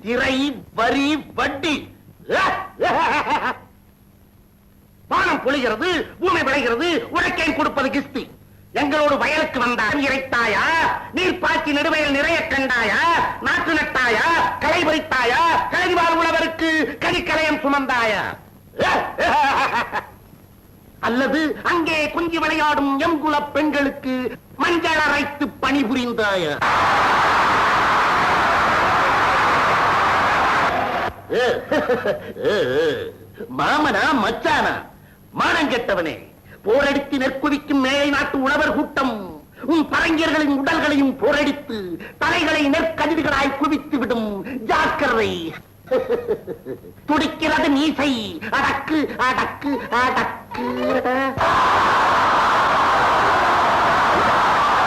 திரை, வரி, வட்டி. வானம் பொழிகிறது, பூமி விளைகிறது, உழைக்கேன் கொடுப்பது கிஸ்தி. எங்களோடு வயலுக்கு வந்தாய் இறைத்தாயா, நீர் பாய்ச்சி நெடுவயல் நிறைய கண்டாயா, நாற்று நட்டாயா, களை பறித்தாயா, கலைவாழ் உழவருக்கு கனிக்கலையம் சுமந்தாயா? அல்லது அங்கே குஞ்சு விளையாடும் எங்குல பெண்களுக்கு மஞ்சள் அரைத்து பணிபுரிந்தாயா? மாமனா மச்சானா? மானங்கெட்டவனே, போரடித்து நெற்குவிக்கும் மேலை நாட்டு உழவர் கூட்டம் உன் பரங்கியர்களின் உடல்களையும் போரடித்து தலைகளை நெற்கதிர்களாய் குவித்து விடும். ஜாக்கிரதை. துடிக்கிறது மீசை. அடக்கு அடக்கு அடக்கு.